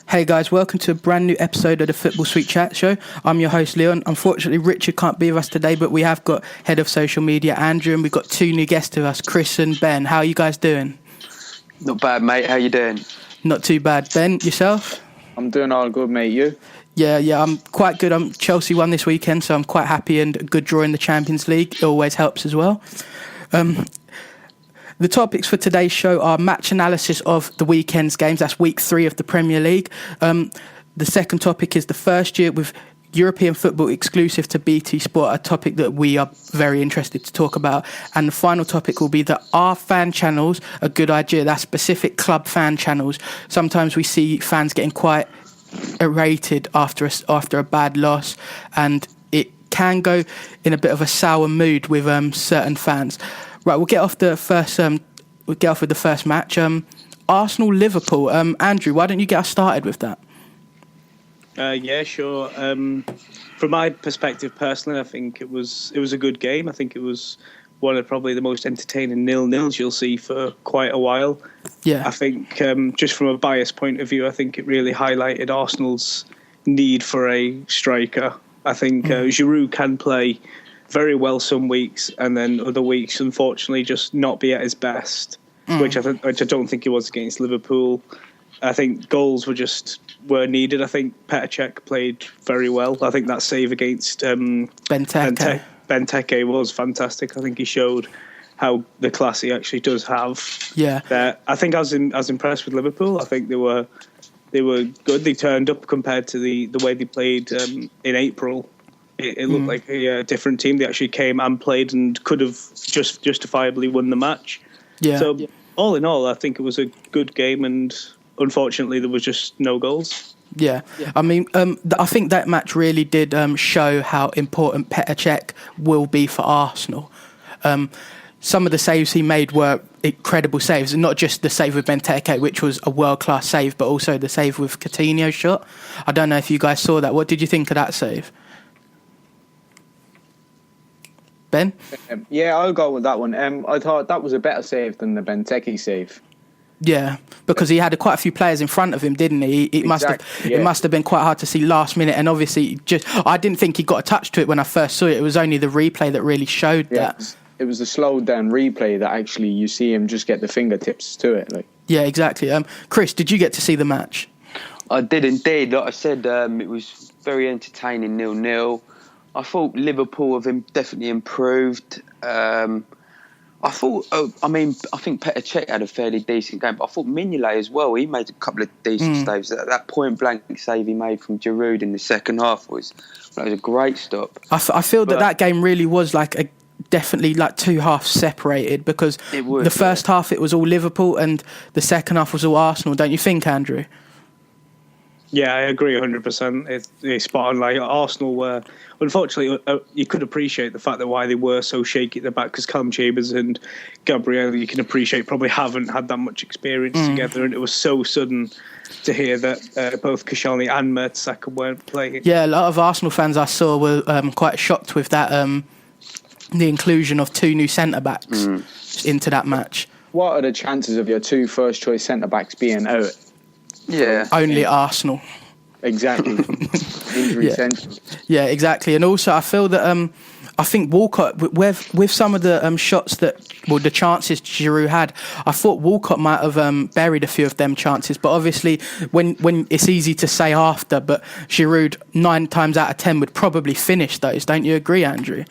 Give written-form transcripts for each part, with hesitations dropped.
Hey guys, welcome to a brand new episode of the Football Sweet Chat Show. I'm your host Leon. Unfortunately, Richard can't be with us today, but we have got head of social media Andrew, and we've got two new guests with us, Chris and Ben. How are you guys doing? Not bad, mate. How you doing? Not too bad. Ben, yourself? I'm doing all good, mate. You? Yeah, I'm quite good. Chelsea won this weekend, so I'm quite happy, and a good draw in the Champions League. It always helps as well. The topics for today's show are match analysis of the weekend's games. That's week 3 of the Premier League. The second topic is the first year with European football exclusive to BT Sport, a topic that we are very interested to talk about. And the final topic will be that are fan channels a good idea? That's specific club fan channels. Sometimes we see fans getting quite irritated after a bad loss, and it can go in a bit of a sour mood with certain fans. Right, we'll get off with the first match. Arsenal-Liverpool. Andrew, why don't you get us started with that? Yeah, sure. From my perspective, personally, I think it was a good game. I think it was one of probably the most entertaining 0-0s you'll see for quite a while. Yeah. I think just from a biased point of view, I think it really highlighted Arsenal's need for a striker. I think Giroud can play very well some weeks, and then other weeks, unfortunately, just not be at his best, which I don't think he was against Liverpool. I think goals were needed. I think Petr Cech played very well. I think that save against Benteke was fantastic. I think he showed how the class he actually does have. Yeah. I think I was impressed with Liverpool. I think they were good. They turned up compared to the way they played in April. It looked like a different team. They actually came and played and could have just justifiably won the match. Yeah. So all in all, I think it was a good game, and unfortunately there was just no goals. Yeah. I mean, I think that match really did show how important Petr Cech will be for Arsenal. Some of the saves he made were incredible saves, and not just the save with Benteke, which was a world-class save, but also the save with Coutinho's shot. I don't know if you guys saw that. What did you think of that save? Ben? Yeah, I'll go with that one. I thought that was a better save than the Benteke save. Yeah, because he had quite a few players in front of him, didn't he? It must have been quite hard to see last minute, and obviously, I didn't think he got a touch to it when I first saw it. It was only the replay that really showed that. It was the slowed down replay that actually you see him just get the fingertips to it. Yeah, exactly. Chris, did you get to see the match? I did indeed. Like I said, it was very entertaining 0-0. I thought Liverpool have definitely improved. I think Petr Cech had a fairly decent game, but I thought Mignolet as well. He made a couple of decent saves. That point blank save he made from Giroud in the second half was a great stop. I feel that game really was definitely two halves separated, because the first half it was all Liverpool and the second half was all Arsenal. Don't you think, Andrew? Yeah, I agree 100%. It's spot on. Arsenal were, unfortunately, you could appreciate the fact that why they were so shaky at the back, because Callum Chambers and Gabriel, you can appreciate, probably haven't had that much experience together, and it was so sudden to hear that both Koscielny and Mertesacker weren't playing. Yeah, a lot of Arsenal fans I saw were quite shocked with that, the inclusion of 2 new centre-backs into that match. What are the chances of your 2 first-choice centre-backs being out? Yeah. Only Arsenal. Exactly. Injury central. Yeah, exactly. And also, I feel that I think Walcott, with some of the shots the chances Giroud had, I thought Walcott might have buried a few of them chances. But obviously, when it's easy to say after, but Giroud 9 times out of 10 would probably finish those. Don't you agree, Andrew?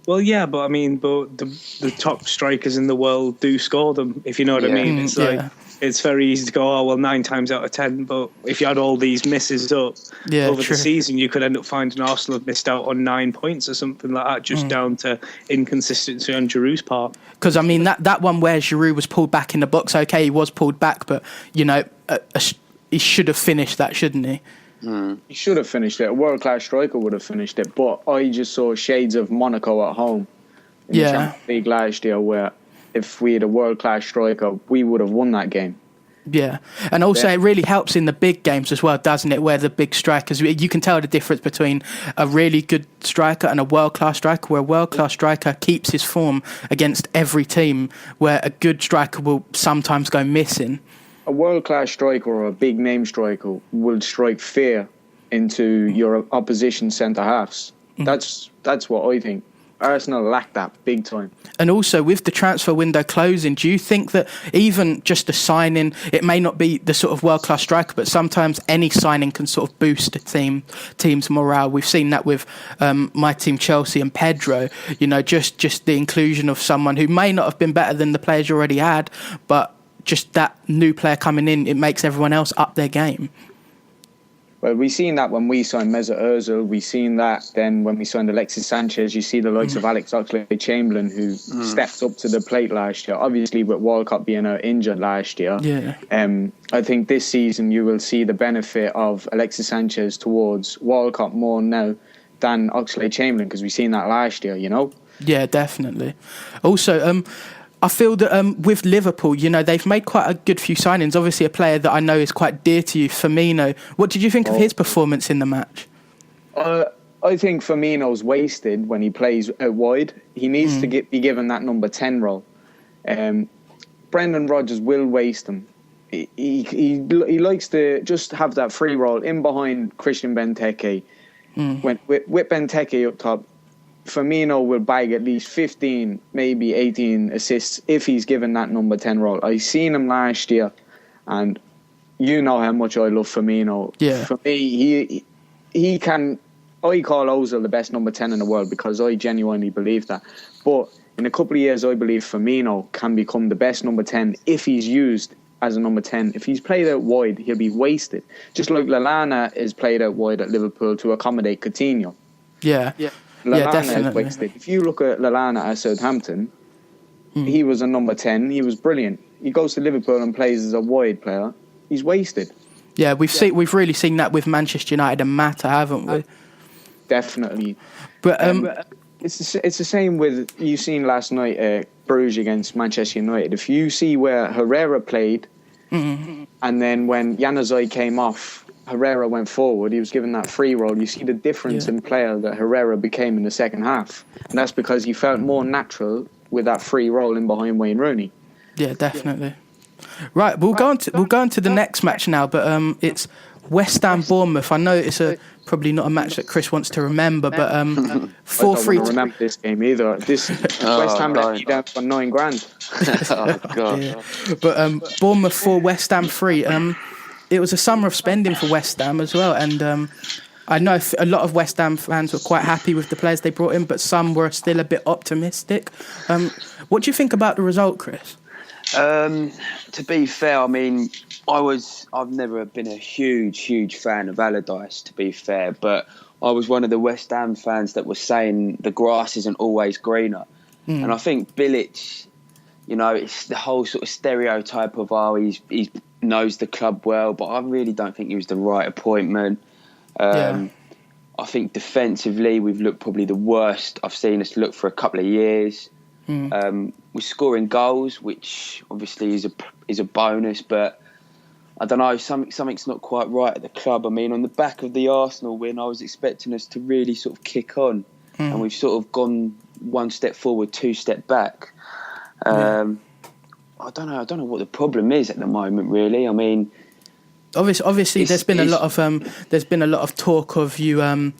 Well, yeah, but the top strikers in the world do score them, if you know what I mean. It's it's very easy to go, 9 times out of 10, but if you had all these misses up over the season, you could end up finding Arsenal have missed out on 9 points or something like that, just down to inconsistency on Giroud's part. Because, I mean, that one where Giroud was pulled back in the box, okay, he was pulled back, but, he should have finished that, shouldn't he? He should have finished it. A world-class striker would have finished it, but I just saw shades of Monaco at home in the Champions League last year, where if we had a world-class striker, we would have won that game. Yeah, and also it really helps in the big games as well, doesn't it, where the big strikers, you can tell the difference between a really good striker and a world-class striker, where a world-class striker keeps his form against every team, where a good striker will sometimes go missing. a world-class striker or a big-name striker will strike fear into your opposition centre-halves. That's what I think. Arsenal lack that big time. And also, with the transfer window closing, do you think that even just a signing, it may not be the sort of world-class striker, but sometimes any signing can sort of boost a team's morale? We've seen that with my team, Chelsea, and Pedro. You know, just the inclusion of someone who may not have been better than the players you already had, but just that new player coming in, it makes everyone else up their game. Well, we've seen that when we signed Mesut Ozil. We've seen that then when we signed Alexis Sanchez. You see the likes of Alex Oxlade-Chamberlain, who stepped up to the plate last year. Obviously, with Walcott being injured last year. Yeah. I think this season you will see the benefit of Alexis Sanchez towards Walcott more now than Oxlade-Chamberlain, because we've seen that last year, you know? Yeah, definitely. Also, I feel that with Liverpool, you know, they've made quite a good few signings. Obviously, a player that I know is quite dear to you, Firmino. What did you think of his performance in the match? I think Firmino's wasted when he plays out wide. He needs to be given that number 10 role. Brendan Rodgers will waste him. He likes to just have that free role in behind Christian Benteke. With Benteke up top, Firmino will bag at least 15, maybe 18 assists if he's given that number 10 role. I seen him last year, and you know how much I love Firmino. Yeah. For me, he can... I call Ozil the best number 10 in the world because I genuinely believe that. But in a couple of years, I believe Firmino can become the best number 10 if he's used as a number 10. If he's played out wide, he'll be wasted. Just like Lallana is played out wide at Liverpool to accommodate Coutinho. Yeah. Lallana definitely. is wasted. If you look at Lallana at Southampton, he was a number 10. He was brilliant. He goes to Liverpool and plays as a wide player. He's wasted. Yeah, we've really seen that with Manchester United and Mata, haven't we? Definitely. But it's the same with, you seen last night Bruges against Manchester United. If you see where Herrera played, and then when Januzaj came off, Herrera went forward, he was given that free role. You see the difference in player that Herrera became in the second half. And that's because he felt more natural with that free role in behind Wayne Rooney. Yeah, definitely. Right, we'll go on to the next match now, but it's West Ham Bournemouth. I know it's probably not a match that Chris wants to remember, but 4-3. I don't want to remember this game either. West Ham let me down for $9,000. Oh God! Yeah. But Bournemouth 4, West Ham 3. It was a summer of spending for West Ham as well, and I know a lot of West Ham fans were quite happy with the players they brought in, but some were still a bit optimistic. What do you think about the result, Chris? To be fair, I mean, I've never been a huge fan of Allardyce, to be fair, but I was one of the West Ham fans that was saying the grass isn't always greener. And I think Bilic, you know, it's the whole sort of stereotype of, he knows the club well, but I really don't think he was the right appointment. I think defensively, we've looked probably the worst I've seen us look for a couple of years. We're scoring goals, which obviously is a bonus, but I don't know, something's not quite right at the club. I mean, on the back of the Arsenal win, I was expecting us to really sort of kick on, and we've sort of gone one step forward, two step back. I don't know what the problem is at the moment, really. I mean, obviously, there's been a lot of talk of you.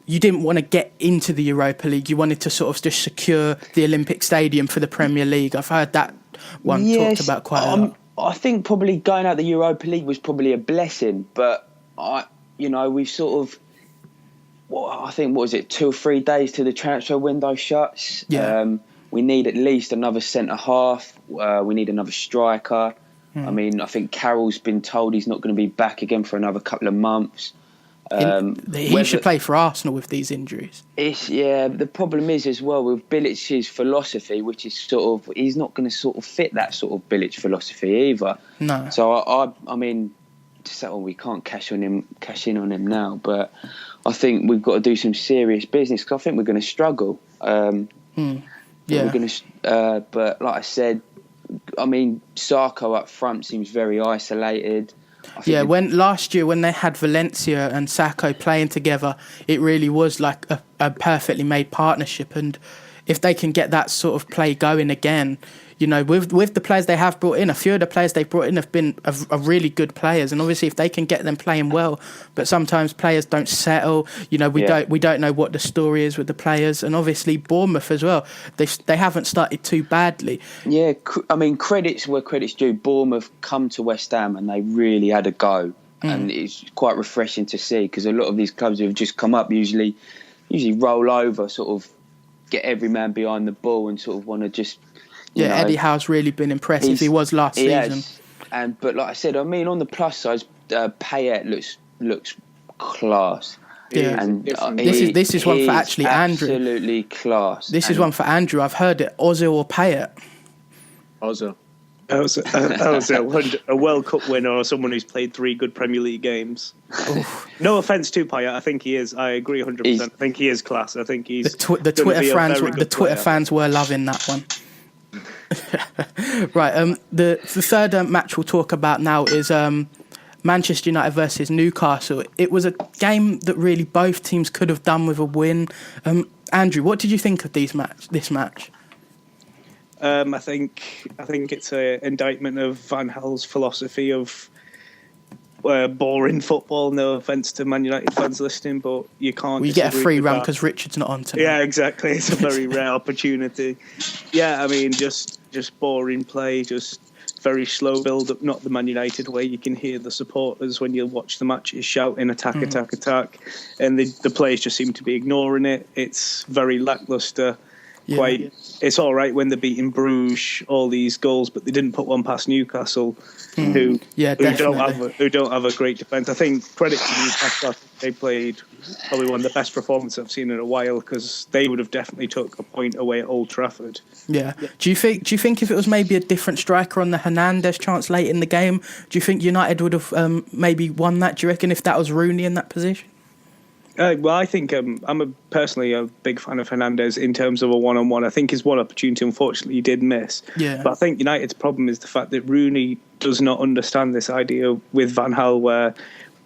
You didn't want to get into the Europa League. You wanted to sort of just secure the Olympic Stadium for the Premier League. I've heard that one talked about quite a lot. I think probably going out the Europa League was probably a blessing, but we've sort of, I think, what was it, 2 or 3 days till the transfer window shuts. Yeah. We need at least another centre half. We need another striker. I mean, I think Carroll's been told he's not going to be back again for another couple of months. He should play for Arsenal with these injuries. The problem is as well with Bilic's philosophy, which is sort of, he's not going to sort of fit that sort of Bilic philosophy either. No. So I mean, we can't cash in on him now, but I think we've got to do some serious business because I think we're going to struggle. Yeah. We're going to, but like I said, I mean, Sarko up front seems very isolated. When last year when they had Valencia and Sacco playing together, it really was like a perfectly made partnership. And if they can get that sort of play going again, you know, with the players they have brought in, a few of the players they brought in have been are really good players, and obviously if they can get them playing well, but sometimes players don't settle. You know, we don't know what the story is with the players, and obviously Bournemouth as well. They haven't started too badly. Yeah, I mean, credits where credits due. Bournemouth come to West Ham and they really had a go, and it's quite refreshing to see, because a lot of these clubs who have just come up usually roll over, sort of get every man behind the ball and sort of want to just. You know, Eddie Howe's really been impressive. He was last season. But like I said, I mean, on the plus side, Payet looks class. Yeah, and this is one for actually Andrew. Absolutely class. This is one for Andrew. I've heard it. Ozil or Payet? Ozil. Ozil, a World Cup winner or someone who's played 3 good Premier League games. No offence to Payet, I think he is. I agree 100%. I think he is class. I think he's the Twitter fans were loving that one. Right. The third match we'll talk about now is Manchester United versus Newcastle. It was a game that really both teams could have done with a win. Andrew, what did you think of this match? I think it's an indictment of Van Gaal's philosophy of boring football. No offence to Man United fans listening, but you can't. We get a free run because Richard's not on tonight. Yeah, exactly. It's a very rare opportunity. Yeah, I mean, just boring play, just very slow build up. Not the Man United way. You can hear the supporters when you watch the matches shouting attack, and the players just seem to be ignoring it. It's very lacklustre. It's all right when they're beating Bruges, all these goals, but they didn't put one past Newcastle, who don't have a great defence. I think credit to Newcastle, they played probably one of the best performances I've seen in a while, because they would have definitely took a point away at Old Trafford. Yeah. Do you think if it was maybe a different striker on the Hernandez chance late in the game, do you think United would have maybe won that? Do you reckon if that was Rooney in that position? Well, I think I'm personally a big fan of Hernandez in terms of a one-on-one. I think his one opportunity, unfortunately, he did miss. Yeah. But I think United's problem is the fact that Rooney does not understand this idea with Van Gaal, where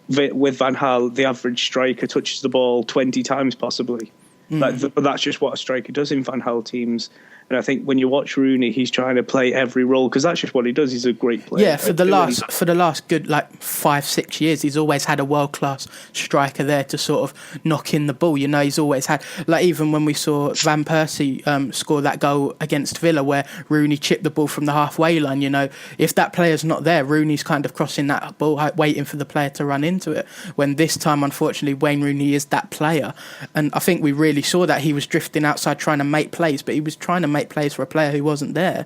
with Van Gaal, the average striker touches the ball 20 times possibly. But that's just what a striker does in Van Gaal teams. And I think when you watch Rooney, he's trying to play every role, because that's just what he does. He's a great player. Yeah, for the last good 5-6 years, he's always had a world class striker there to sort of knock in the ball. You know, he's always had, like, even when we saw Van Persie score that goal against Villa, where Rooney chipped the ball from the halfway line. You know, if that player's not there, Rooney's kind of crossing that ball, waiting for the player to run into it. When this time, unfortunately, Wayne Rooney is that player, and I think we really saw that. He was drifting outside trying to make plays, but he was trying to make plays for a player who wasn't there.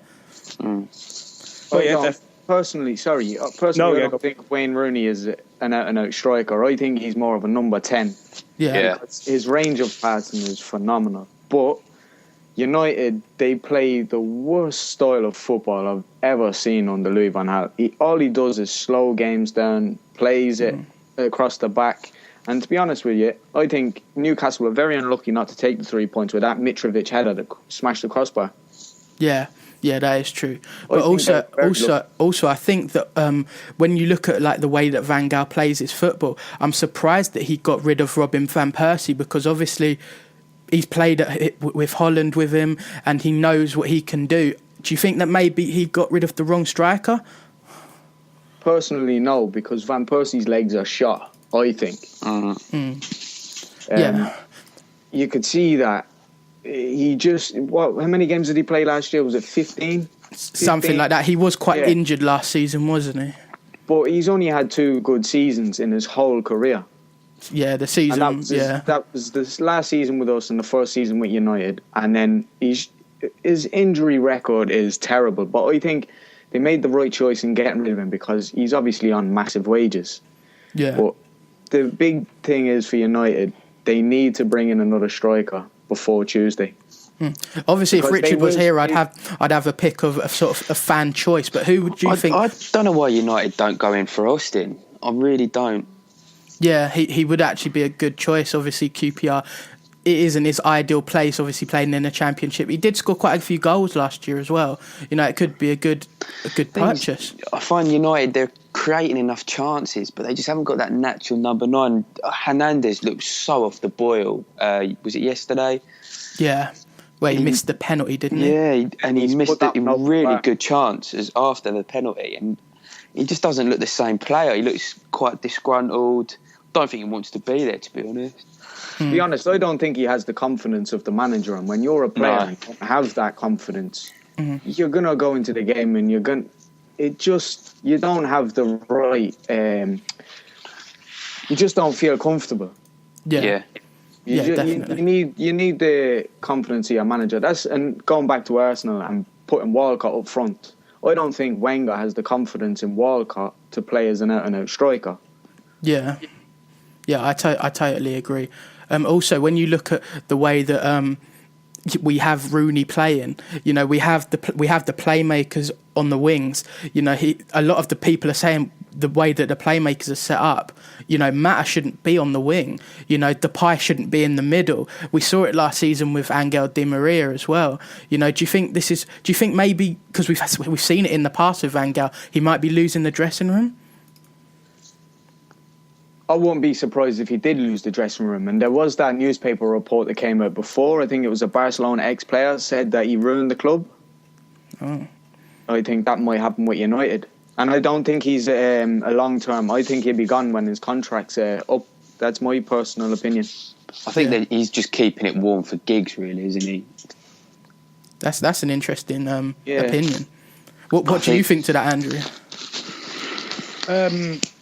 Personally, I don't think Wayne Rooney is an out-and-out striker. I think he's more of a number 10. Yeah. His range of passing is phenomenal. But United, they play the worst style of football I've ever seen under Louis van Gaal. All he does is slow games down, plays it across the back. And to be honest with you, I think Newcastle were very unlucky not to take the 3 points with that Mitrovic header that smashed the crossbar. Yeah, that is true. But also, I think that when you look at like the way that Van Gaal plays his football, I'm surprised that he got rid of Robin van Persie, because obviously he's played with Holland with him and he knows what he can do. Do you think that maybe he got rid of the wrong striker? Personally, no, because Van Persie's legs are shot, I think. You could see that he just... how many games did he play last year? Was it 15? Something like that. He was quite injured last season, wasn't he? But he's only had 2 good seasons in his whole career. Yeah, the season. And that was this last season with us and the first season with United. And then his injury record is terrible. But I think they made the right choice in getting rid of him, because he's obviously on massive wages. Yeah. But the big thing is for United, they need to bring in another striker before Tuesday. Obviously, because if Richard was here, I'd have a pick of a sort of a fan choice. But who would you think? I don't know why United don't go in for Austin. I really don't. Yeah, he would actually be a good choice. Obviously, QPR, it isn't his ideal place, obviously playing in a championship. He did score quite a few goals last year as well. You know, it could be a good purchase. I find United, they're creating enough chances, but they just haven't got that natural number 9. Hernandez looks so off the boil. Was it yesterday? Yeah. where he missed the penalty, didn't he? Yeah, and he missed a really back. good chance after the penalty, and he just doesn't look the same player. He looks quite disgruntled. Don't think he wants to be there, to be honest. To be honest, I don't think he has the confidence of the manager, and when you're a player and you don't have that confidence, you're gonna go into the game and you don't have the right. You just don't feel comfortable. Yeah. Definitely. You need the confidence of your manager. And going back to Arsenal and putting Walcott up front, I don't think Wenger has the confidence in Walcott to play as an out-and-out striker. Yeah, I totally agree. Also, when you look at the way that we have Rooney playing, we have the playmakers on the wings. A lot of the people are saying the way that the playmakers are set up. Mata shouldn't be on the wing. Depay shouldn't be in the middle. We saw it last season with Angel Di Maria as well. Do you think maybe because we've seen it in the past with Angel, he might be losing the dressing room? I wouldn't be surprised if he did lose the dressing room. And there was that newspaper report that came out before. I think it was a Barcelona ex-player said that he ruined the club. Oh. I think that might happen with United. And I don't think he's a long-term. I think he'll be gone when his contract's up. That's my personal opinion. I think that he's just keeping it warm for gigs, really, isn't he? That's an interesting opinion. What do you think to that, Andrew?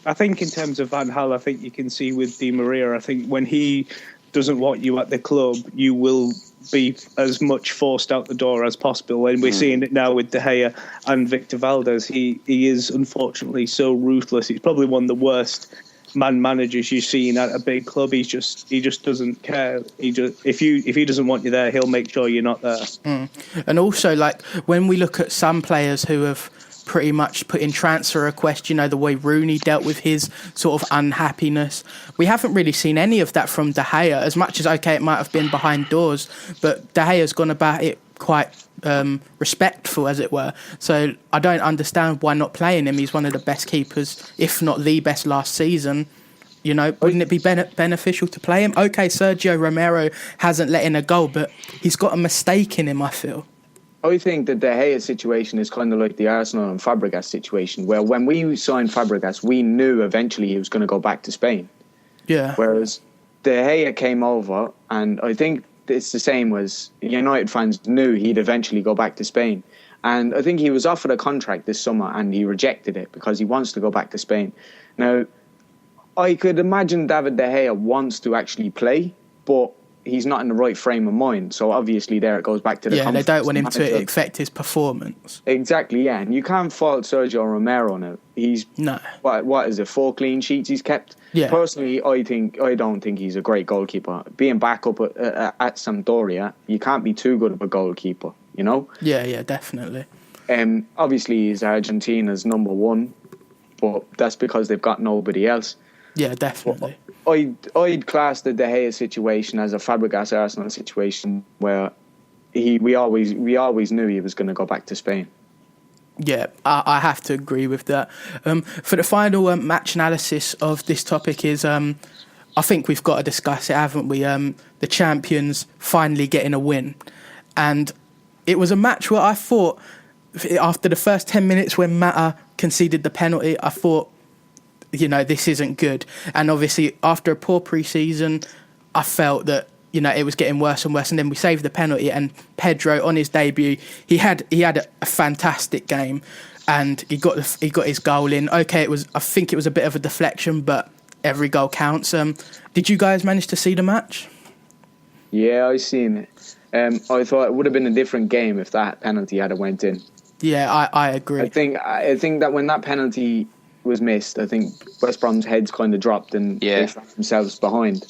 I think in terms of Van Gaal, I think you can see with Di Maria, I think when he doesn't want you at the club, you will be as much forced out the door as possible. And we're seeing it now with De Gea and Victor Valdez. He is unfortunately so ruthless. He's probably one of the worst managers you've seen at a big club. He just doesn't care. If he doesn't want you there, he'll make sure you're not there. And also, like when we look at some players who have pretty much put in transfer requests, the way Rooney dealt with his sort of unhappiness. We haven't really seen any of that from De Gea, as much as, okay, it might have been behind doors, but De Gea's gone about it quite respectful, as it were. So I don't understand why not playing him. He's one of the best keepers, if not the best last season. Wouldn't it be beneficial to play him? Okay, Sergio Romero hasn't let in a goal, but he's got a mistake in him, I feel. I think the De Gea situation is kind of like the Arsenal and Fabregas situation, where when we signed Fabregas, we knew eventually he was going to go back to Spain. Yeah. Whereas De Gea came over, and I think it's the same as United fans knew he'd eventually go back to Spain. And I think he was offered a contract this summer, and he rejected it because he wants to go back to Spain. Now, I could imagine David De Gea wants to actually play, but he's not in the right frame of mind. So obviously there it goes back to the they don't want him to affect his performance. Exactly, yeah. And you can't fault Sergio Romero now. He's what is it, 4 clean sheets he's kept? Yeah. Personally, I don't think he's a great goalkeeper. Being back up at Sampdoria, you can't be too good of a goalkeeper, Yeah, definitely. Obviously he's Argentina's number one, but that's because they've got nobody else. Yeah, definitely. I'd class the De Gea situation as a Fabregas Arsenal situation where we always knew he was going to go back to Spain. Yeah, I have to agree with that. For the final match analysis of this topic is, I think we've got to discuss it, haven't we? The champions finally getting a win. And it was a match where I thought, after the first 10 minutes when Mata conceded the penalty, I thought, this isn't good. And obviously, after a poor pre-season, I felt that, it was getting worse and worse. And then we saved the penalty, and Pedro, on his debut, he had a fantastic game, and he got his goal in. Okay, I think it was a bit of a deflection, but every goal counts. Did you guys manage to see the match? Yeah, I seen it. I thought it would have been a different game if that penalty had went in. Yeah, I agree. I think that when that penalty was missed, I think West Brom's heads kind of dropped and they found themselves behind.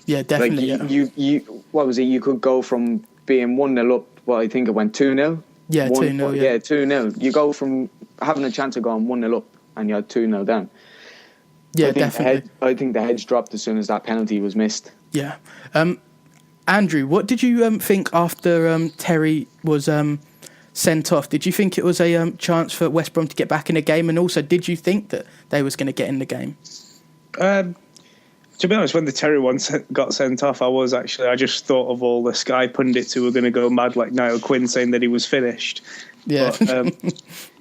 Yeah, definitely. Like you what was it? You could go from being 1-0 up. Well, I think it went 2-0. Yeah, 2-0. Yeah, 2-0. You go from having a chance of going 1-0 up and you're 2-0 down. Yeah, definitely. I think the heads dropped as soon as that penalty was missed. Yeah. Andrew, what did you think after Terry was sent off? Did you think it was a chance for West Brom to get back in the game? And also, did you think that they was going to get in the game? To be honest, when the Terry one got sent off, I just thought of all the Sky pundits who were going to go mad, like Niall Quinn saying that he was finished. Yeah. But,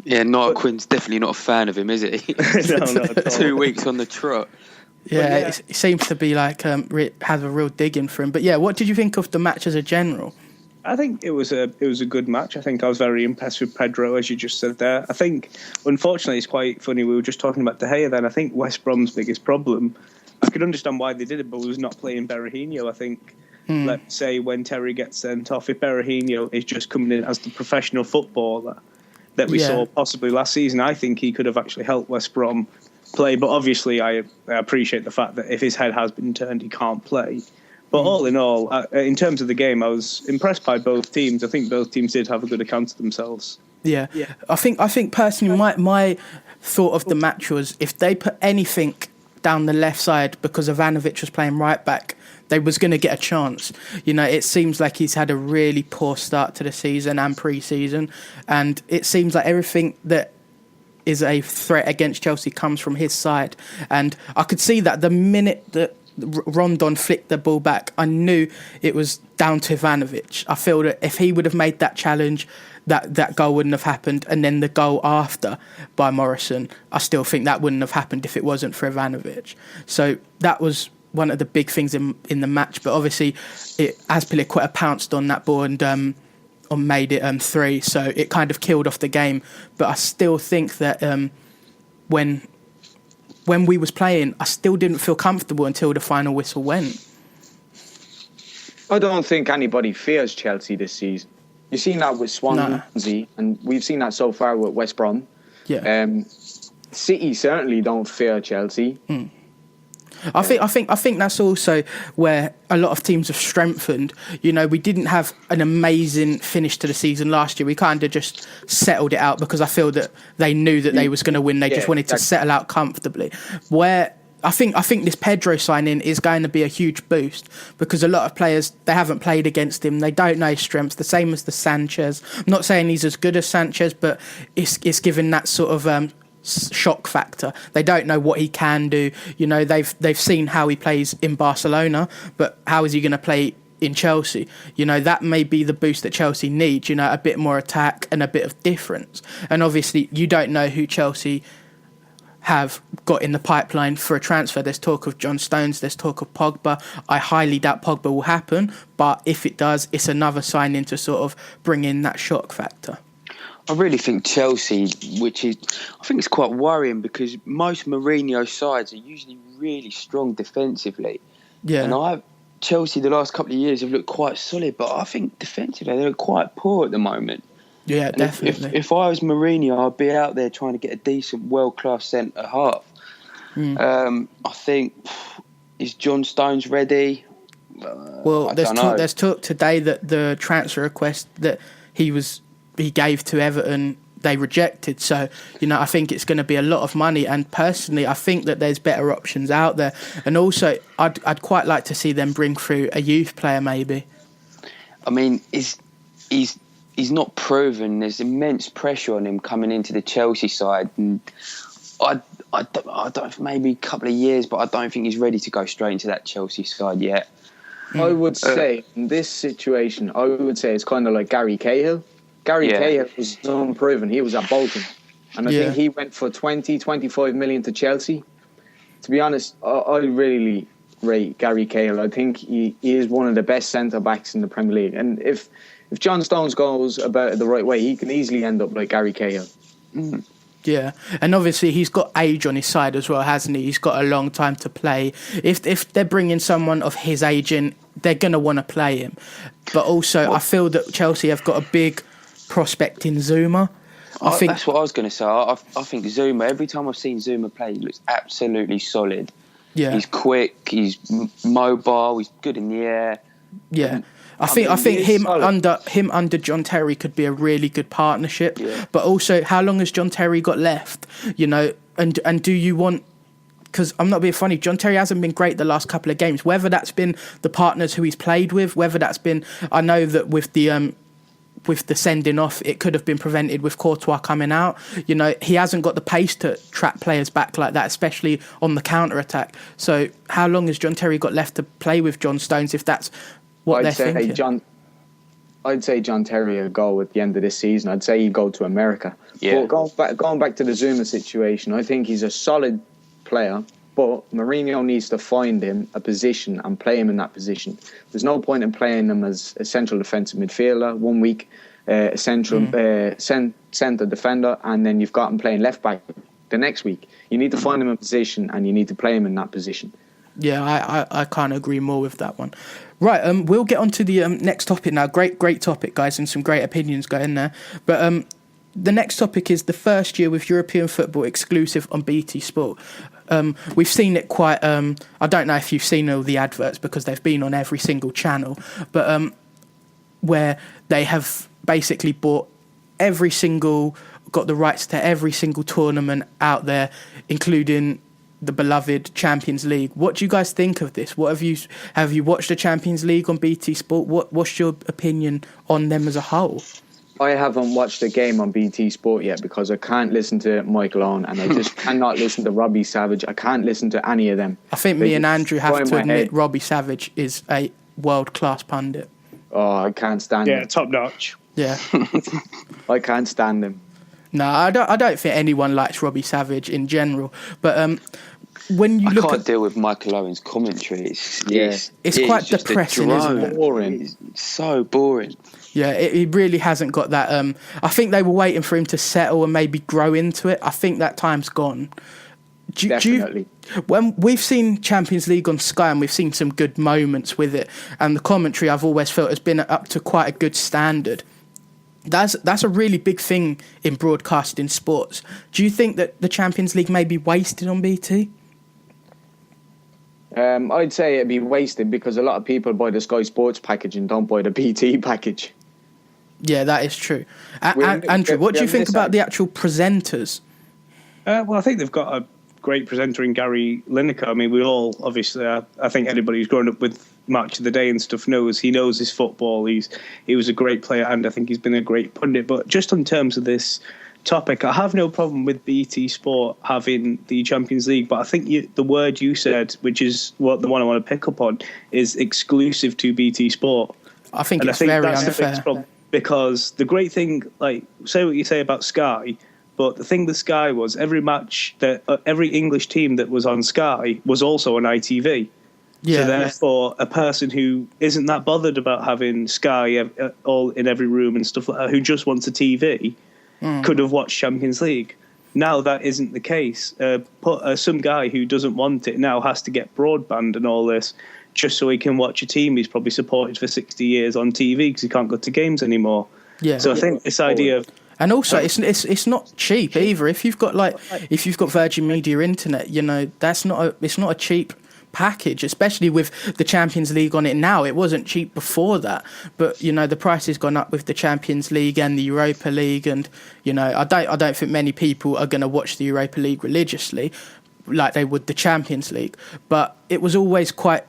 Niall Quinn's definitely not a fan of him, is he? no, not at all. 2 weeks on the trot. Yeah, it seems to be like has a real dig in for him. But yeah, what did you think of the match as a general? I think it was a good match. I think I was very impressed with Pedro, as you just said there. I think, unfortunately, it's quite funny. We were just talking about De Gea then. I think West Brom's biggest problem, I could understand why they did it, but it was not playing Berahino. I think, let's say, when Terry gets sent off, if Berahino is just coming in as the professional footballer that we saw possibly last season, I think he could have actually helped West Brom play. But obviously, I appreciate the fact that if his head has been turned, he can't play. But all in all, in terms of the game, I was impressed by both teams. I think both teams did have a good account of themselves. Yeah. I think personally, my thought of the match was if they put anything down the left side because Ivanovic was playing right back, they was going to get a chance. You know, it seems like he's had a really poor start to the season and pre-season, and it seems like everything that is a threat against Chelsea comes from his side. And I could see that the minute that Rondon flicked the ball back, I knew it was down to Ivanovic. I feel that if he would have made that challenge, that goal wouldn't have happened. And then the goal after by Morrison, I still think that wouldn't have happened if it wasn't for Ivanovic. So that was one of the big things in the match. But obviously, Azpilicueta pounced on that ball and made it 3. So it kind of killed off the game. But I still think that when we was playing, I still didn't feel comfortable until the final whistle went. I don't think anybody fears Chelsea this season. You've seen that with Swansea, and we've seen that so far with West Brom. Yeah. City certainly don't fear Chelsea. I think that's also where a lot of teams have strengthened. You know, we didn't have an amazing finish to the season last year. We kind of just settled it out because I feel that they knew that they was going to win. They just wanted to settle out comfortably. Where I think this Pedro signing is going to be a huge boost because a lot of players, they haven't played against him. They don't know his strengths, the same as the Sanchez. I'm not saying he's as good as Sanchez, but it's given that sort of shock factor. They don't know what he can do. You know, they've seen how he plays in Barcelona, but how is he going to play in Chelsea? You know, that may be the boost that Chelsea needs, you know, a bit more attack and a bit of difference. And obviously you don't know who Chelsea have got in the pipeline for a transfer. There's talk of John Stones, there's talk of Pogba. I highly doubt Pogba will happen, but if it does, it's another signing to sort of bring in that shock factor. I really think Chelsea, I think it's quite worrying because most Mourinho sides are usually really strong defensively. Yeah. And Chelsea the last couple of years have looked quite solid, but I think defensively they're quite poor at the moment. Yeah, and definitely. If I was Mourinho, I'd be out there trying to get a decent, world-class centre half. I think, is John Stones ready? Well, there's talk today that the transfer request that he gave to Everton, they rejected. So, you know, I think it's going to be a lot of money. And personally, I think that there's better options out there. And also, I'd quite like to see them bring through a youth player, maybe. I mean, he's not proven. There's immense pressure on him coming into the Chelsea side, and I don't maybe a couple of years, but I don't think he's ready to go straight into that Chelsea side yet. I would say in this situation, it's kind of like Gary Cahill. Gary Cahill was unproven. He was at Bolton, and I think he went for 20-25 million to Chelsea. To be honest, I really rate Gary Cahill. I think he is one of the best centre backs in the Premier League, and if John Stones goes about it the right way, he can easily end up like Gary Cahill. Yeah, and obviously he's got age on his side as well, hasn't he? He's got a long time to play. If they're bringing someone of his age in, they're going to want to play him. But also, I feel that Chelsea have got a big prospect in Zuma. I think that's what I was going to say. I think Zuma, every time I've seen Zuma play, he looks absolutely solid. Yeah, he's quick, he's mobile, he's good in the air. Yeah. I think him under John Terry could be a really good partnership. Yeah. But also, how long has John Terry got left? You know, and do you want? Because I'm not being funny, John Terry hasn't been great the last couple of games. Whether that's been the partners who he's played with, whether that's been, I know that with the with the sending off, it could have been prevented with Courtois coming out. You know, he hasn't got the pace to trap players back like that, especially on the counter-attack. So how long has John Terry got left to play with John Stones if that's what they're thinking? I'd say John Terry will go at the end of this season. I'd say he'd go to America. Yeah. But going back to the Zuma situation, I think he's a solid player, but Mourinho needs to find him a position and play him in that position. There's no point in playing him as a central defensive midfielder 1 week, a central centre defender, and then you've got him playing left back the next week. You need to find him a position, and you need to play him in that position. Yeah, I can't agree more with that one. Right, we'll get on to the next topic now. Great topic, guys, and some great opinions going there. But the next topic is the first year with European football exclusive on BT Sport. We've seen it quite... I don't know if you've seen all the adverts because they've been on every single channel, but where they have basically got the rights to every single tournament out there, including the beloved Champions League. What do you guys think of this? What have you watched the Champions League on BT Sport? What's your opinion on them as a whole? I haven't watched a game on BT Sport yet because I can't listen to Michael Owen, and I just cannot listen to Robbie Savage. I can't listen to any of them. I think me and Andrew have to admit Robbie Savage is a world-class pundit. Oh, I can't stand him. Yeah, top notch. Yeah. I can't stand him. No, I don't think anyone likes Robbie Savage in general. But when you look, I can't deal with Michael Owen's commentary. It's quite depressing, isn't it? Boring. It's so boring. Yeah, it really hasn't got that. I think they were waiting for him to settle and maybe grow into it. I think that time's gone. Definitely. When we've seen Champions League on Sky and we've seen some good moments with it, and the commentary I've always felt has been up to quite a good standard. That's a really big thing in broadcasting sports. Do you think that the Champions League may be wasted on BT? I'd say it'd be wasted because a lot of people buy the Sky Sports package and don't buy the BT package. Yeah, that is true. Andrew, what do you think about the actual presenters? Well, I think they've got a great presenter in Gary Lineker. I mean, we all, obviously, I think anybody who's grown up with Match of the Day and stuff knows he knows his football. He was a great player, and I think he's been a great pundit. But just in terms of this topic, I have no problem with BT Sport having the Champions League, but I think the word you said, which is the one I want to pick up on, is exclusive to BT Sport. I think it's very unfair. Because the great thing, like, say what you say about Sky, but the thing with Sky was every match that every English team that was on Sky was also on ITV. Yeah. So therefore, a person who isn't that bothered about having Sky all in every room and stuff like that, who just wants a TV, could have watched Champions League. Now that isn't the case. Some guy who doesn't want it now has to get broadband and all this just so he can watch a team he's probably supported for 60 years on TV because he can't go to games anymore. Yeah. So I think this idea of... And also, it's not cheap either. If you've got Virgin Media Internet, you know, it's not a cheap package, especially with the Champions League on it now. It wasn't cheap before that, but you know the price has gone up with the Champions League and the Europa League, and you know I don't think many people are going to watch the Europa League religiously like they would the Champions League. But it was quite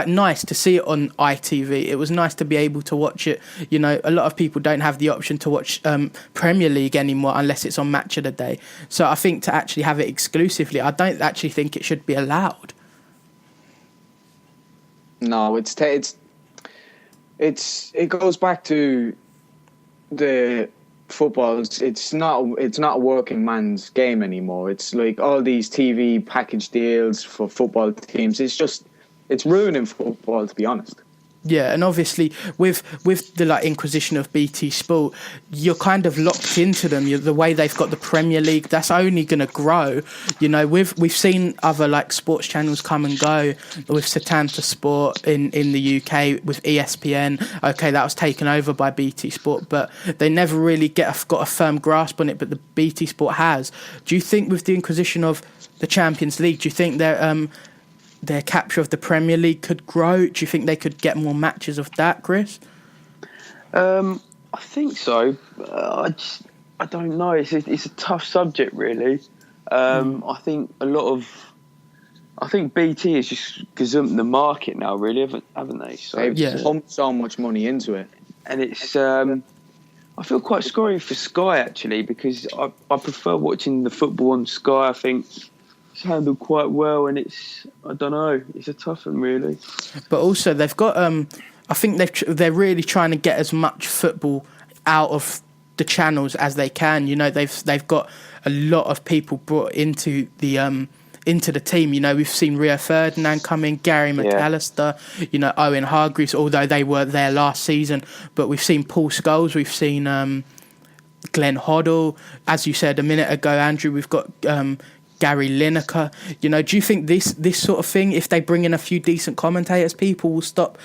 nice to see it on ITV. It was nice to be able to watch it. You know, a lot of people don't have the option to watch Premier League anymore unless it's on Match of the Day. So I think to actually have it exclusively, I don't actually think it should be allowed. No, it goes back to the football. It's not a working man's game anymore. It's like all these TV package deals for football teams. It's ruining football, to be honest. Yeah, and obviously with the inquisition of BT Sport, you're kind of locked into them. The way they've got the Premier League, that's only going to grow. You know, we've seen other sports channels come and go with Setanta Sport in the UK with ESPN. Okay, that was taken over by BT Sport, but they never really got a firm grasp on it. But the BT Sport has. Do you think with the inquisition of the Champions League, do you think their capture of the Premier League could grow? Do you think they could get more matches of that, Chris? I think so. I don't know. It's a tough subject, really. I think BT has just gazumped the market now, really, haven't they? So they've pumped so much money into it, and it's I feel quite sorry for Sky actually, because I prefer watching the football on Sky. I think it's handled quite well, and I don't know, it's a tough one really. But also they've got I think they're really trying to get as much football out of the channels as they can. You know, they've got a lot of people brought into the team. You know, we've seen Rio Ferdinand come in, Gary McAllister, you know, Owen Hargreaves, although they were there last season. But we've seen Paul Scholes, we've seen Glenn Hoddle. As you said a minute ago, Andrew, we've got Gary Lineker. You know, do you think this sort of thing, if they bring in a few decent commentators, people will stop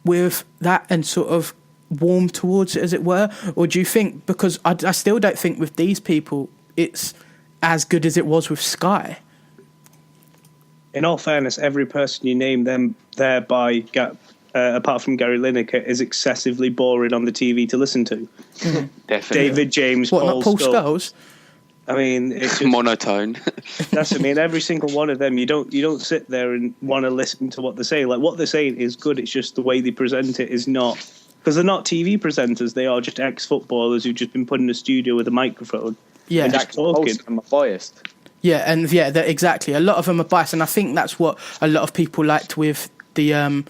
with that and sort of warm towards it, as it were? Or do you think, because I still don't think with these people it's as good as it was with Sky? In all fairness, every person you name them there by, apart from Gary Lineker, is excessively boring on the TV to listen to. Definitely. David James, What, not Paul Scholes? I mean, it's just, monotone. that's, I mean, every single one of them, you don't sit there and want to listen to what they say. Like, what they're saying is good, it's just the way they present it is not. Because they're not TV presenters, they are just ex-footballers who've just been put in a studio with a microphone. Yeah, and just talking. I'm biased. Yeah, and yeah, exactly. A lot of them are biased, and I think that's what a lot of people liked with the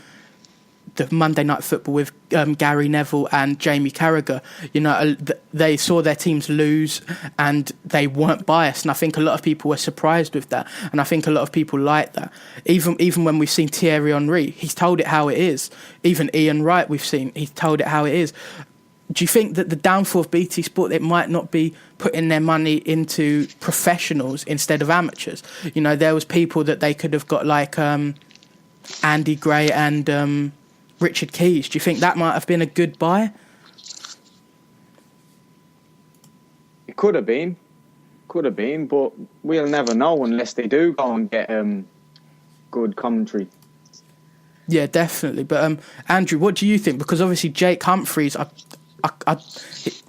Monday Night Football with Gary Neville and Jamie Carragher. You know, they saw their teams lose, and they weren't biased. And I think a lot of people were surprised with that, and I think a lot of people like that. Even when we've seen Thierry Henry, he's told it how it is. Even Ian Wright, he's told it how it is. Do you think that the downfall of BT Sport, it might not be putting their money into professionals instead of amateurs? You know, there was people that they could have got like Andy Gray and Richard Keys. Do you think that might have been a good buy? It could have been, but we'll never know unless they do go and get good commentary. Yeah, definitely. But Andrew, what do you think? Because obviously Jake Humphries,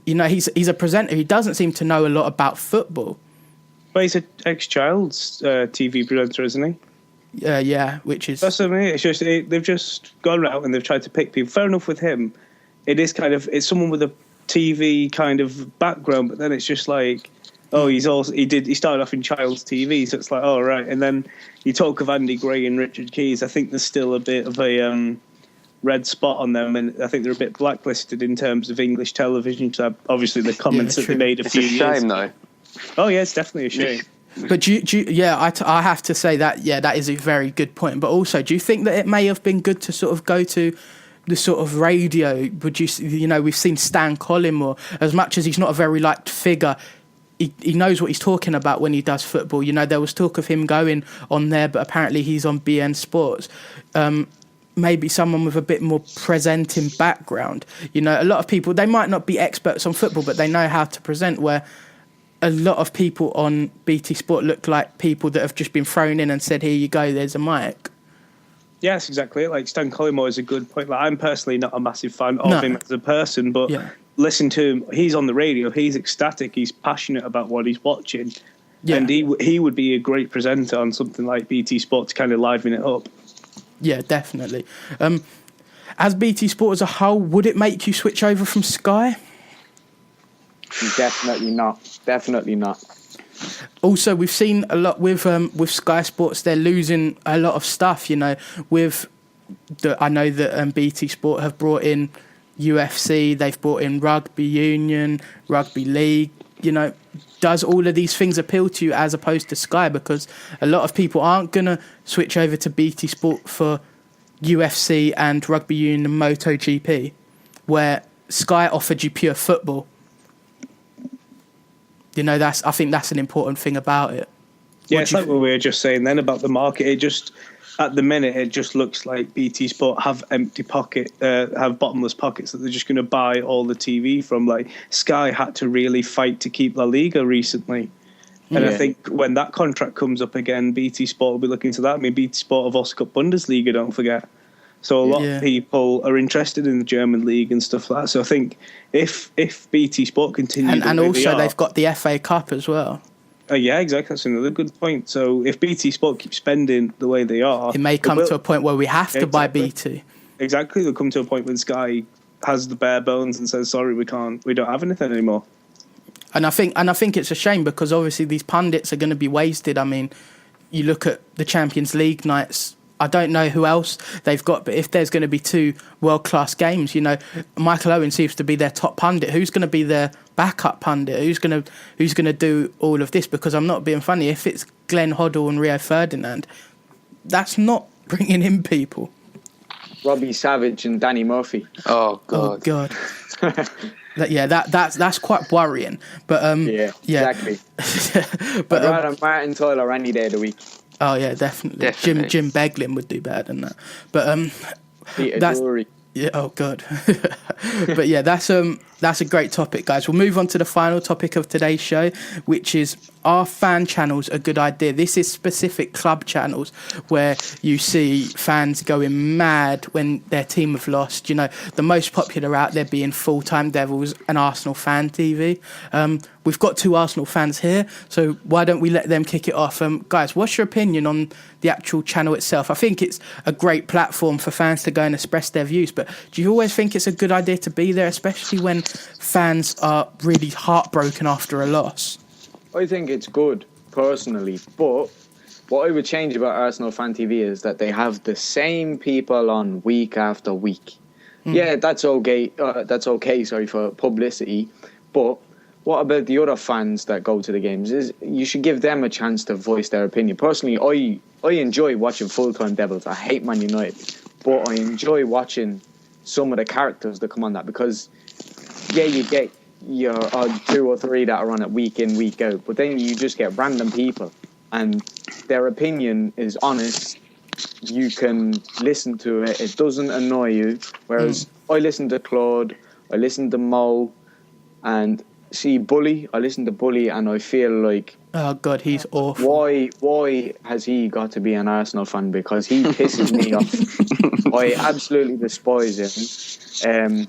you know, he's a presenter. He doesn't seem to know a lot about football. But he's an ex-Child's TV presenter, isn't he? Yeah, which is... That's what I mean. It's just they've just gone out and they've tried to pick people. Fair enough with him. It is kind of... It's someone with a TV kind of background, but then it's just like, oh, he started off in Child's TV, so it's like, oh, right. And then you talk of Andy Gray and Richard Keys, I think there's still a bit of a red spot on them, and I think they're a bit blacklisted in terms of English television, because obviously the comments that they made a few years ago. It's a shame, though. Oh, yeah, it's definitely a shame. But I have to say that, that is a very good point. But also, do you think that it may have been good to sort of go to the sort of radio? You know, we've seen Stan Collymore, as much as he's not a very liked figure, he knows what he's talking about when he does football. You know, there was talk of him going on there, but apparently he's on BN Sports. Maybe someone with a bit more presenting background. You know, a lot of people, they might not be experts on football, but they know how to present, where a lot of people on BT Sport look like people that have just been thrown in and said, here you go, there's a mic. Yes, exactly. Like, Stan Collymore is a good point. Like, I'm personally not a massive fan of him as a person, but listen to him. He's on the radio. He's ecstatic. He's passionate about what he's watching. Yeah. And he would be a great presenter on something like BT Sport to kind of liven it up. Yeah, definitely. As BT Sport as a whole, would it make you switch over from Sky? Definitely not. Also, we've seen a lot with Sky Sports. They're losing a lot of stuff. You know, I know that BT Sport have brought in UFC. They've brought in rugby union, rugby league. You know, does all of these things appeal to you as opposed to Sky? Because a lot of people aren't gonna switch over to BT Sport for UFC and rugby union and MotoGP, where Sky offered you pure football. You know, I think that's an important thing about it. Yeah, it's like what we were just saying then about the market. It just, at the minute, it just looks like BT Sport have have bottomless pockets that they're just going to buy all the TV from. Like, Sky had to really fight to keep La Liga recently. And I think when that contract comes up again, BT Sport will be looking to that. I mean, BT Sport have also got Bundesliga, don't forget. So a lot of people are interested in the German league and stuff like that. So I think if BT Sport continue and also they've got the FA Cup as well. Yeah, exactly. That's another good point. So if BT Sport keeps spending the way they are, it may come to a point where we have to buy BT. Exactly. They'll come to a point when Sky has the bare bones and says, sorry, we don't have anything anymore. And I think it's a shame, because obviously these pundits are going to be wasted. I mean, you look at the Champions League nights. I don't know who else they've got, but if there's going to be 2 world-class games, Michael Owen seems to be their top pundit. Who's going to be their backup pundit? Who's going to do all of this? Because I'm not being funny. If it's Glenn Hoddle and Rio Ferdinand, that's not bringing in people. Robbie Savage and Danny Murphy. Oh Oh God. That's quite worrying. But exactly. But I'd rather Martin Tyler any day of the week. Oh yeah, definitely. Jim Beglin would do better than that. But Peter Drury. Yeah. Oh God. But yeah, that's a great topic, guys. We'll move on to the final topic of today's show, which is, are fan channels a good idea? This is specific club channels where you see fans going mad when their team have lost. The most popular out there being Full Time Devils and Arsenal Fan TV. We've got 2 Arsenal fans here, so why don't we let them kick it off? Guys, what's your opinion on the actual channel itself? I think it's a great platform for fans to go and express their views, but do you always think it's a good idea to be there, especially when fans are really heartbroken after a loss? I think it's good, personally, but what I would change about Arsenal Fan TV is that they have the same people on week after week. Yeah, that's okay. For publicity, but what about the other fans that go to the games? Is you should give them a chance to voice their opinion. Personally, I enjoy watching Full Time Devils. I hate Man United, but I enjoy watching some of the characters that come on that, because you get your odd 2 or 3 that are on it week in, week out, but then you just get random people and their opinion is honest. You can listen to it. It doesn't annoy you. Whereas I listen to Claude, I listen to Mo, and see Bully. I listen to Bully and I feel like, oh God, he's awful. Why has he got to be an Arsenal fan? Because he pisses me off. I absolutely despise him.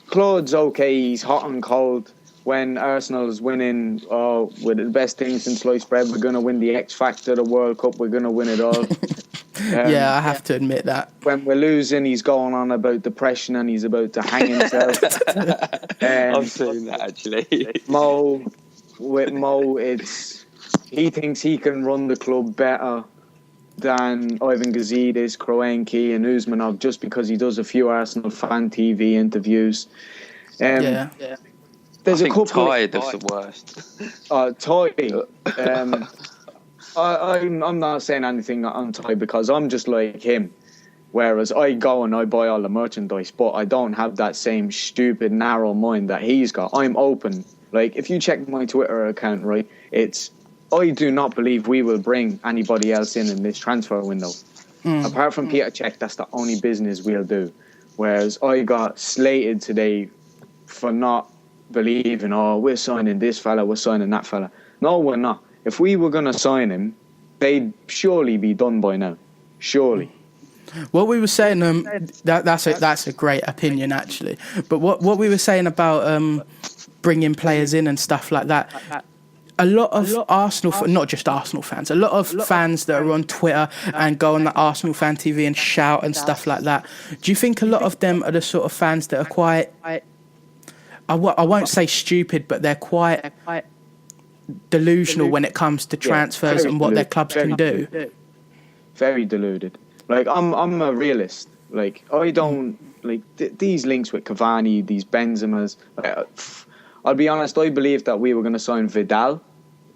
Claude's okay. He's hot and cold. When Arsenal's winning, we're the best thing since sliced bread. We're going to win the X Factor, the World Cup. We're going to win it all. Yeah, I have to admit that. When we're losing, he's going on about depression and he's about to hang himself. I've seen that, actually. With Mo, he thinks he can run the club better than Ivan Gazidis, Kroenke and Usmanov just because he does a few Arsenal Fan TV interviews. Yeah. There's a couple. Tired is the worst. Ty. I'm not saying anything on Ty because I'm just like him. Whereas I go and I buy all the merchandise, but I don't have that same stupid, narrow mind that he's got. I'm open. Like, if you check my Twitter account, right, I do not believe we will bring anybody else in this transfer window. Apart from Peter Cech, that's the only business we'll do. Whereas I got slated today for not believing, we're signing this fella, we're signing that fella. No, we're not. If we were going to sign him, they'd surely be done by now. Surely. What we were saying, that's a great opinion, actually. But what we were saying about bringing players in and stuff like that, a lot of Arsenal, not just Arsenal fans, a lot of fans that are on Twitter and go on the Arsenal Fan TV and shout and stuff like that, do you think a lot of them are the sort of fans that are quite, I won't say stupid, but they're quite delusional when it comes to transfers and what their clubs can do? Very deluded. Like, I'm a realist. Like, I don't like these links with Cavani, these Benzemas. I'll be honest. I believed that we were going to sign Vidal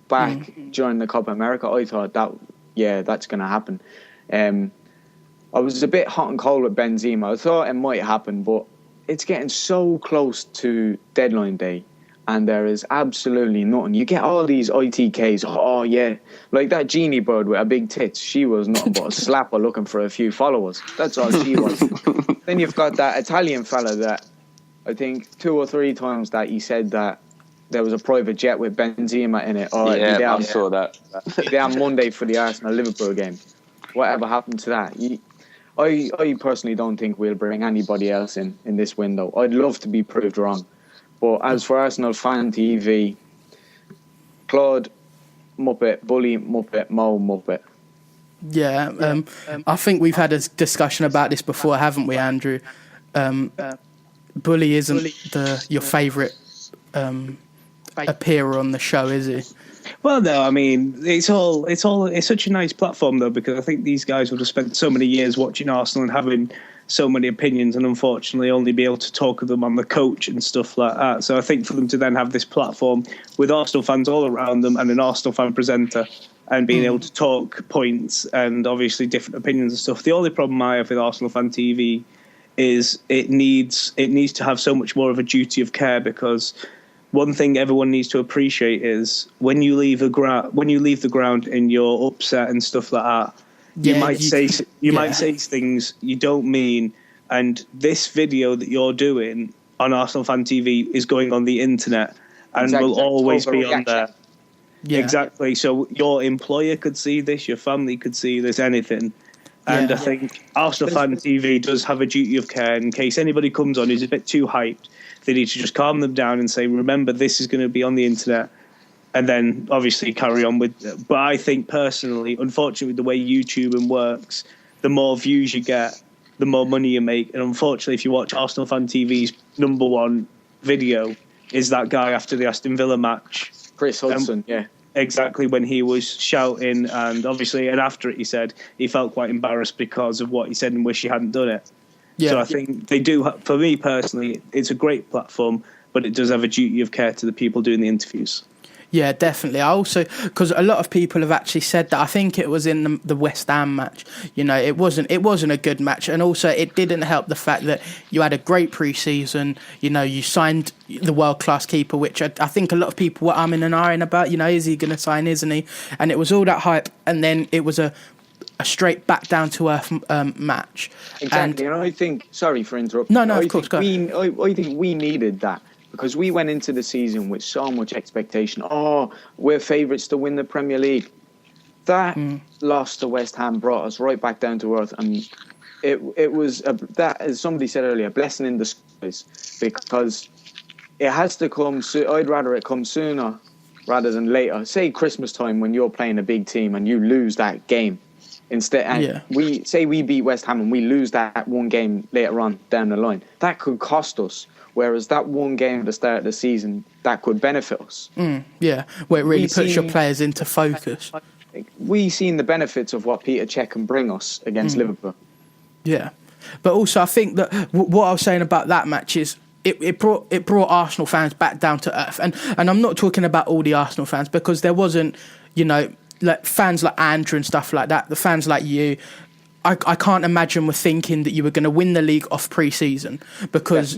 back during the Copa America. I thought that's going to happen. I was a bit hot and cold with Benzema. I thought it might happen, but it's getting so close to deadline day. And there is absolutely nothing. You get all these ITKs. Oh, yeah. Like that genie bird with a big tits. She was nothing but a slapper looking for a few followers. That's all she was. Then you've got that Italian fella that I think 2 or 3 times that he said that there was a private jet with Benzema in it. I saw that. They on Monday for the Arsenal-Liverpool game. Whatever happened to that? I personally don't think we'll bring anybody else in this window. I'd love to be proved wrong. But as for Arsenal Fan TV, Claude, Muppet, Bully, Muppet, Mo, Muppet. Yeah, I think we've had a discussion about this before, haven't we, Andrew? Bully isn't your favourite appearer on the show, is he? Well, no, I mean, it's such a nice platform, though, because I think these guys would have spent so many years watching Arsenal and having so many opinions, and unfortunately only be able to talk of them on the coach and stuff like that. So I think for them to then have this platform with Arsenal fans all around them and an Arsenal fan presenter and being able to talk points and obviously different opinions and stuff. The only problem I have with Arsenal Fan TV is it needs to have so much more of a duty of care, because one thing everyone needs to appreciate is when you leave the ground and you're upset and stuff like that, you might say things you don't mean. And this video that you're doing on Arsenal Fan TV is going on the internet and will always be on there. Yeah. Exactly. So your employer could see this, your family could see this, anything. And I think Arsenal Fan TV does have a duty of care in case anybody comes on who's a bit too hyped. They need to just calm them down and say, remember, this is going to be on the internet, and then obviously carry on with it. But I think personally, unfortunately, the way YouTube works, the more views you get, the more money you make. And unfortunately, if you watch Arsenal Fan TV's number one video, is that guy after the Aston Villa match. Chris Hudson, yeah. Exactly, when he was shouting, and obviously, and after it, he said he felt quite embarrassed because of what he said and wish he hadn't done it. Yeah. So I think they do, for me personally, it's a great platform, but it does have a duty of care to the people doing the interviews. Yeah, definitely. I also, because a lot of people have actually said that. I think it was in the West Ham match. You know, it wasn't a good match, and also it didn't help the fact that you had a great pre-season. You know, you signed the world-class keeper, which I think a lot of people were umming and ahhing about. You know, is he going to sign? Isn't he? And it was all that hype, and then it was a straight back down to earth match. Exactly, and I think. Sorry for interrupting. No, of course. I think we needed that. Because we went into the season with so much expectation. Oh, we're favourites to win the Premier League. That loss to West Ham brought us right back down to earth. And it was, that, as somebody said earlier, a blessing in disguise. Because it has to come, I'd rather it come sooner rather than later. Say Christmas time when you're playing a big team and you lose that game. Instead, and we beat West Ham and we lose that one game later on down the line. That could cost us. Whereas that one game at the start of the season, that could benefit us. Yeah, where it really puts your players into focus. We've seen the benefits of what Peter Cech can bring us against Liverpool. Yeah, but also I think that what I was saying about that match is it brought Arsenal fans back down to earth. And I'm not talking about all the Arsenal fans, because there wasn't, you know, like fans like Andrew and stuff like that, the fans like you. I can't imagine we're thinking that you were going to win the league off pre-season because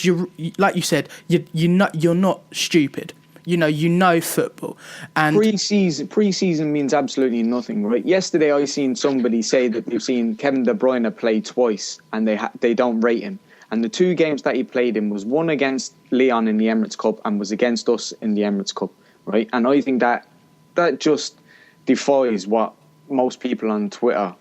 you, like you said, you're not stupid. You know football. And pre-season means absolutely nothing, right? Yesterday I seen somebody say that they've seen Kevin De Bruyne play twice and they don't rate him. And the two games that he played in was one against Leon in the Emirates Cup and was against us in the Emirates Cup, right? And I think that just defies what most people on Twitter.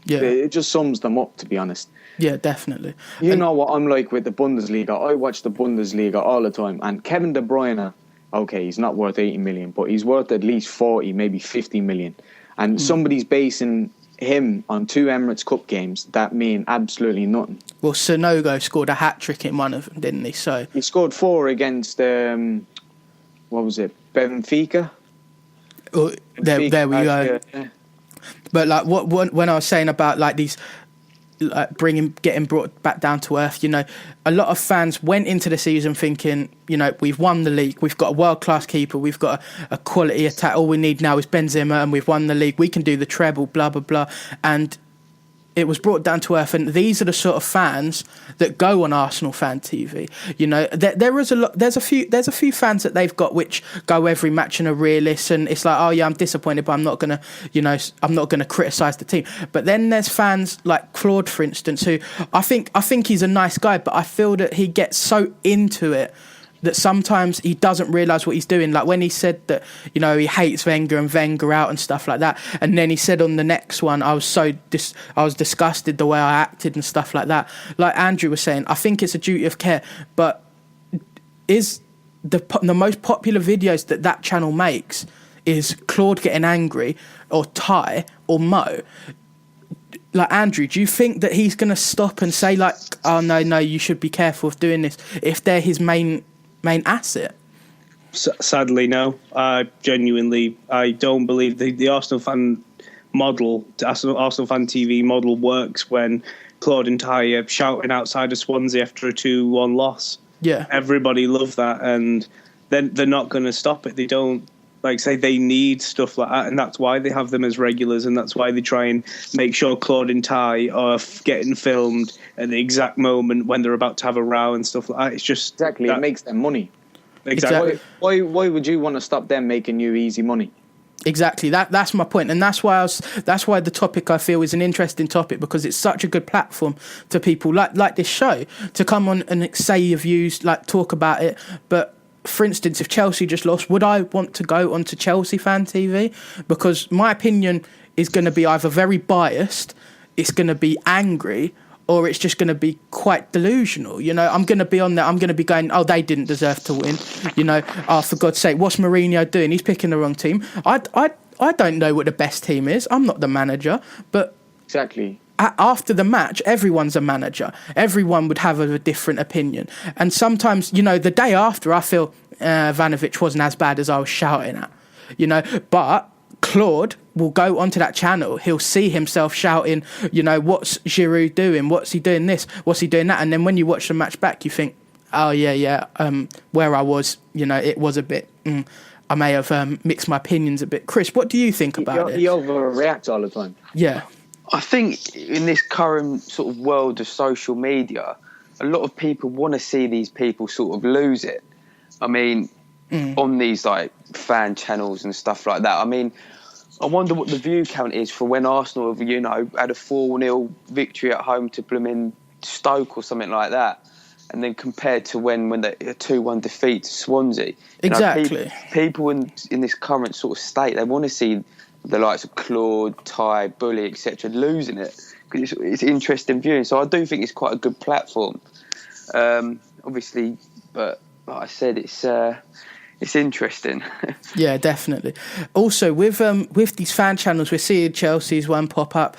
Yeah, it just sums them up, to be honest. Yeah, definitely. You know what I'm like with the Bundesliga. I watch the Bundesliga all the time, and Kevin De Bruyne, okay, he's not worth 80 million, but he's worth at least 40, maybe 50 million. And somebody's basing him on 2 Emirates Cup games that mean absolutely nothing. Well, Sonogo scored a hat-trick in one of them, didn't he? So he scored 4 against, what was it, Benfica? Oh, there we go. Yeah. But like when I was saying about like these, like getting brought back down to earth, you know, a lot of fans went into the season thinking, you know, we've won the league, we've got a world-class keeper, we've got a quality attack, all we need now is Benzema and we've won the league, we can do the treble, blah, blah, blah. And it was brought down to earth, and these are the sort of fans that go on Arsenal Fan TV. You know, there's a few fans that they've got which go every match and are realists, and it's like, oh yeah, I'm disappointed, but I'm not gonna criticise the team. But then there's fans like Claude, for instance, who I think he's a nice guy, but I feel that he gets so into it that sometimes he doesn't realise what he's doing. Like when he said that, you know, he hates Wenger and Wenger out and stuff like that, and then he said on the next one, I was disgusted the way I acted and stuff like that. Like Andrew was saying, I think it's a duty of care, but is the most popular videos that channel makes is Claude getting angry, or Ty, or Mo. like Andrew, do you think that he's going to stop and say like, oh no, you should be careful of doing this if they're his main asset? Sadly, no. Genuinely, I don't believe the Arsenal fan model, Arsenal fan TV model works when Claude and Ty are shouting outside of Swansea after a 2-1 loss. Yeah. Everybody love that, and then they're not going to stop it. They don't, like say, they need stuff like that, and that's why they have them as regulars, and that's why they try and make sure Claude and Ty are getting filmed at the exact moment when they're about to have a row and stuff like that. It's just exactly, it makes them money. Exactly. Why would you want to stop them making you easy money? Exactly. That's my point, and that's why the topic I feel is an interesting topic, because it's such a good platform to people like this show to come on and say your views, like talk about it. But for instance, if Chelsea just lost, would I want to go onto Chelsea fan TV? Because my opinion is going to be either very biased, it's going to be angry, or it's just going to be quite delusional. You know, I'm going to be on there, I'm going to be going, oh, they didn't deserve to win. You know, oh, for God's sake, what's Mourinho doing? He's picking the wrong team. I don't know what the best team is. I'm not the manager. But exactly, after the match, everyone's a manager. Everyone would have a different opinion. And sometimes, you know, the day after, I feel Ivanovic wasn't as bad as I was shouting at. You know, but Claude will go onto that channel, he'll see himself shouting, you know, what's Giroud doing? What's he doing this? What's he doing that? And then when you watch the match back, you think, oh, yeah, where I was, you know, it was a bit, I may have mixed my opinions a bit. Chris, what do you think about it? He overreacts all the time. Yeah. I think in this current sort of world of social media, a lot of people want to see these people sort of lose it. I mean, on these like fan channels and stuff like that. I mean, I wonder what the view count is for when Arsenal have, you know, had a 4-0 victory at home to blooming Stoke or something like that, and then compared to when they a 2-1 defeat to Swansea. Exactly. You know, people in this current sort of state, they want to see the likes of Claude, Ty, Bully, etc. losing it, because it's interesting viewing. So I do think it's quite a good platform. Obviously, but like I said, it's interesting. Yeah, definitely. Also, with these fan channels, we're seeing Chelsea's one pop up.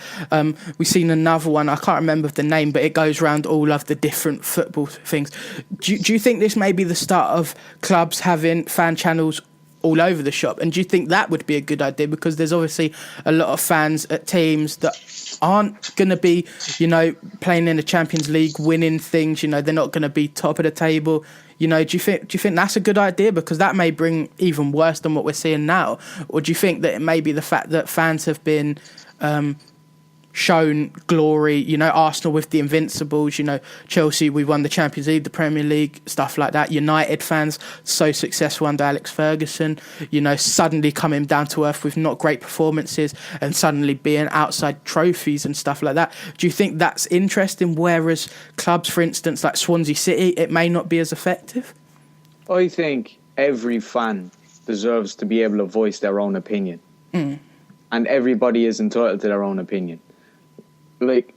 We've seen another one. I can't remember the name, but it goes around all of the different football things. Do you think this may be the start of clubs having fan channels all over the shop? And do you think that would be a good idea? Because there's obviously a lot of fans at teams that aren't going to be, you know, playing in the Champions League, winning things. You know, they're not going to be top of the table. You know, do you think that's a good idea? Because that may bring even worse than what we're seeing now. Or do you think that it may be the fact that fans have been shown glory? You know, Arsenal with the Invincibles, you know, Chelsea, we won the Champions League, the Premier League, stuff like that. United fans, so successful under Alex Ferguson, you know, suddenly coming down to earth with not great performances and suddenly being outside trophies and stuff like that. Do you think that's interesting? Whereas clubs, for instance, like Swansea City, it may not be as effective? I think every fan deserves to be able to voice their own opinion. And everybody is entitled to their own opinion. Like,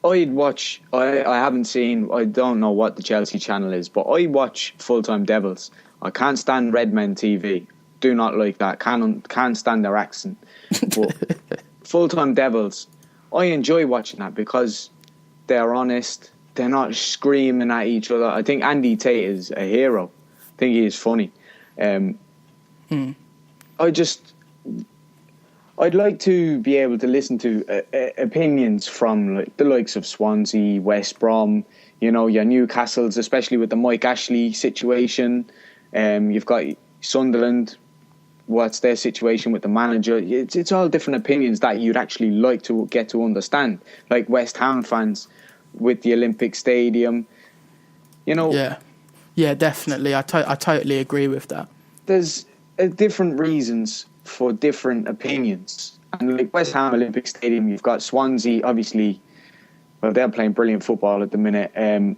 I'd watch, I haven't seen, I don't know what the Chelsea channel is, but I watch Full-Time Devils. I can't stand Redmen TV. Do not like that. Can't stand their accent. But Full-Time Devils, I enjoy watching that because they're honest. They're not screaming at each other. I think Andy Tate is a hero. I think he is funny. I'd like to be able to listen to opinions from like the likes of Swansea, West Brom, you know, your Newcastles, especially with the Mike Ashley situation. You've got Sunderland, what's their situation with the manager. It's all different opinions that you'd actually like to get to understand. Like West Ham fans with the Olympic Stadium, you know. Yeah, definitely. I totally agree with that. There's different reasons for different opinions. And like West Ham Olympic Stadium, you've got Swansea, obviously, well, they're playing brilliant football at the minute.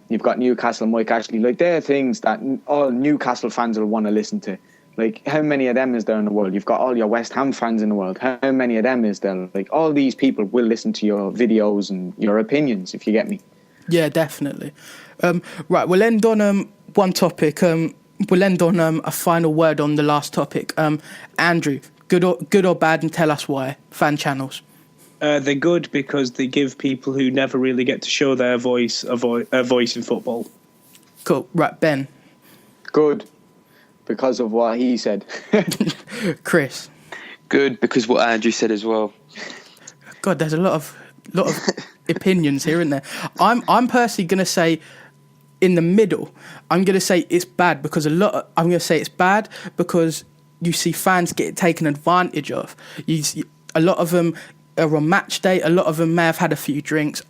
You've got Newcastle and Mike Ashley. Like, they're things that all Newcastle fans will want to listen to. Like, how many of them is there in the world? You've got all your West Ham fans in the world. How many of them is there? Like, all these people will listen to your videos and your opinions, if you get me. Yeah, definitely. Right, we'll end on one topic. We'll end on a final word on the last topic. Andrew, good or bad, and tell us why. Fan channels. They're good because they give people who never really get to show their voice a voice in football. Cool. Right, Ben. Good, because of what he said. Chris. Good, because what Andrew said as well. God, there's a lot of opinions here, isn't there? I'm personally going to say in the middle. I'm going to say it's bad because I'm going to say it's bad because you see fans get taken advantage of. A lot of them are on match day. A lot of them may have had a few drinks.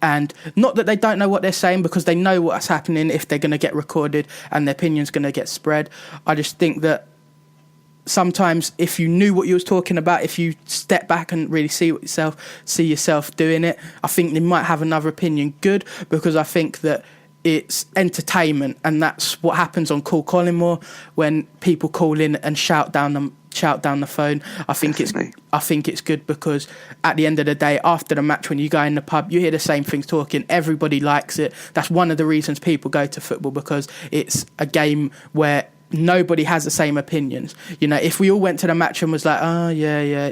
And not that they don't know what they're saying, because they know what's happening if they're going to get recorded and their opinion's going to get spread. I just think that sometimes if you knew what you was talking about, if you step back and really see yourself doing it, I think they might have another opinion. Good, because I think that it's entertainment, and that's what happens on Call Collingmore when people call in and shout down the phone. I think it's good because at the end of the day, after the match, when you go in the pub, you hear the same things talking. Everybody likes it. That's one of the reasons people go to football, because it's a game where nobody has the same opinions. You know, if we all went to the match and was like, oh yeah,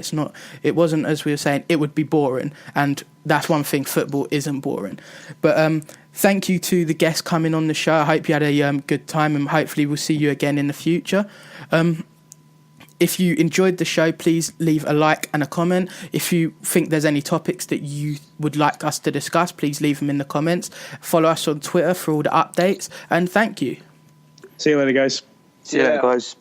it wasn't as we were saying, it would be boring. And that's one thing, football isn't boring. But thank you to the guests coming on the show. I hope you had a good time, and hopefully we'll see you again in the future. If you enjoyed the show, please leave a like and a comment. If you think there's any topics that you would like us to discuss, please leave them in the comments. Follow us on Twitter for all the updates, and thank you. See you later, guys. See you later, guys.